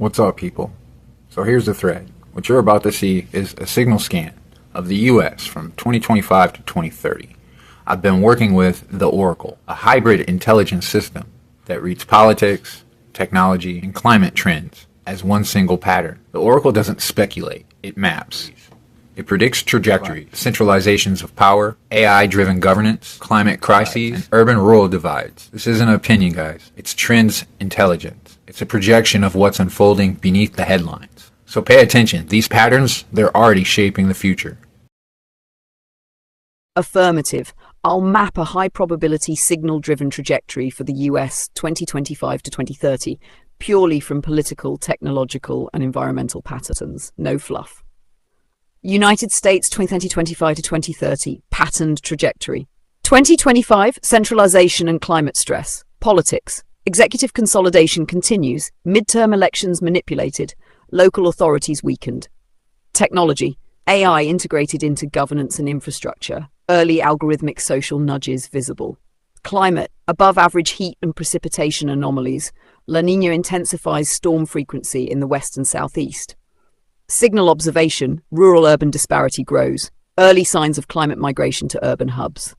What's up, people? So here's the thread. What you're about to see is a signal scan of the U.S. from 2025 to 2030. I've been working with the Oracle, a hybrid intelligence system that reads politics, technology, and climate trends as one single pattern. The Oracle doesn't speculate, it maps. It predicts trajectories, centralizations of power, AI-driven governance, climate crises, and urban-rural divides. This isn't an opinion, guys. It's trends intelligence. It's a projection of what's unfolding beneath the headlines. So pay attention. These patterns, they're already shaping the future. Affirmative. I'll map a high-probability signal-driven trajectory for the US 2025 to 2030, purely from political, technological, and environmental patterns. No fluff. United States 2025 to 2030, patterned trajectory. 2025, centralization and climate stress. Politics. Executive consolidation continues, midterm elections manipulated, local authorities weakened. Technology. AI integrated into governance and infrastructure, early algorithmic social nudges visible. Climate. Above average heat and precipitation anomalies. La Niña intensifies storm frequency in the west and southeast. Signal observation, rural-urban disparity grows. Early signs of climate migration to urban hubs.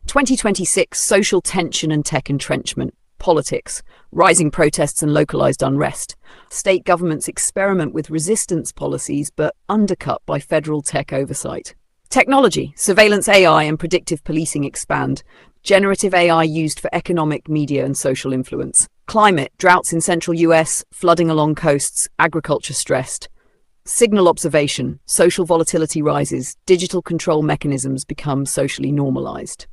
2026, social tension and tech entrenchment. Politics, rising protests and localized unrest. State governments experiment with resistance policies but undercut by federal tech oversight. Technology, surveillance AI and predictive policing expand. Generative AI used for economic, media and social influence. Climate, droughts in central US, flooding along coasts, agriculture stressed. Signal observation, social volatility rises, digital control mechanisms become socially normalized.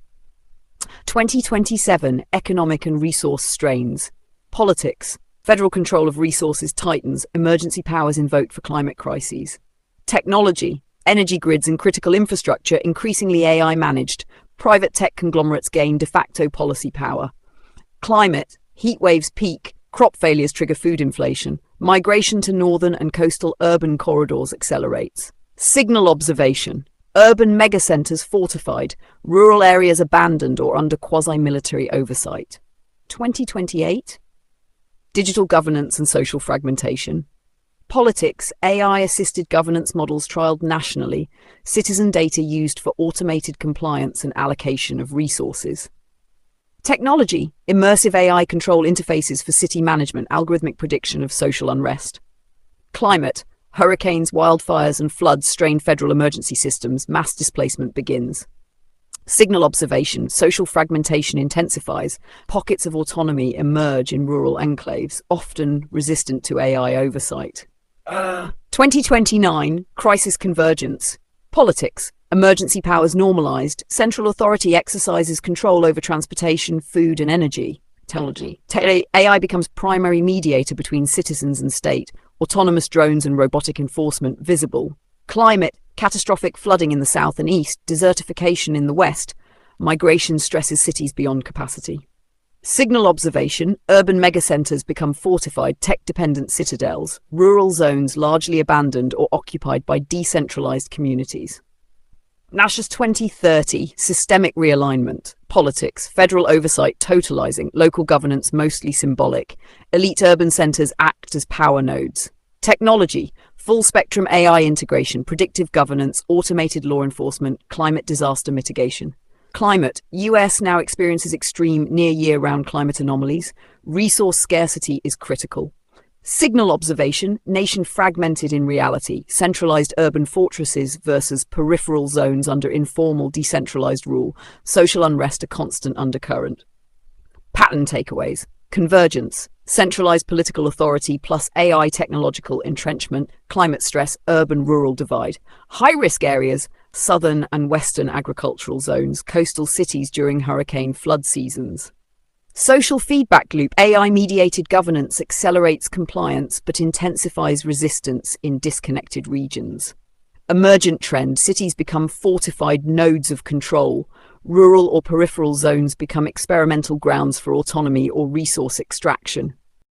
2027, economic and resource strains. Politics, federal control of resources tightens, emergency powers invoked for climate crises. Technology, energy grids and critical infrastructure increasingly AI managed, private tech conglomerates gain de facto policy power. Climate, heat waves peak, crop failures trigger food inflation. Migration to northern and coastal urban corridors accelerates. Signal observation. Urban megacenters fortified, rural areas abandoned or under quasi-military oversight. 2028. Digital governance and social fragmentation. Politics, AI-assisted governance models trialed nationally, citizen data used for automated compliance and allocation of resources. Technology, immersive AI control interfaces for city management, algorithmic prediction of social unrest. Climate, hurricanes, wildfires and floods strain federal emergency systems, mass displacement begins. Signal observation, social fragmentation intensifies, pockets of autonomy emerge in rural enclaves, often resistant to AI oversight. 2029, crisis convergence. Politics, emergency powers normalized, central authority exercises control over transportation, food and energy. Technology. AI becomes primary mediator between citizens and state, autonomous drones and robotic enforcement visible. Climate, catastrophic flooding in the south and east, desertification in the west, migration stresses cities beyond capacity. Signal observation, urban megacenters become fortified, tech-dependent citadels, rural zones largely abandoned or occupied by decentralized communities. NASH's 2030, systemic realignment. Politics, federal oversight totalizing, local governance mostly symbolic. Elite urban centers act as power nodes. Technology, full-spectrum AI integration, predictive governance, automated law enforcement, climate disaster mitigation. Climate, US now experiences extreme near year-round climate anomalies. Resource scarcity is critical. Signal observation, nation fragmented in reality, centralized urban fortresses versus peripheral zones under informal decentralized rule, social unrest a constant undercurrent. Pattern takeaways. Convergence, centralized political authority plus AI technological entrenchment, climate stress, urban-rural divide. High-risk areas, southern and western agricultural zones, coastal cities during hurricane flood seasons. Social feedback loop, AI-mediated governance accelerates compliance but intensifies resistance in disconnected regions. Emergent trend, cities become fortified nodes of control. Rural or peripheral zones become experimental grounds for autonomy or resource extraction.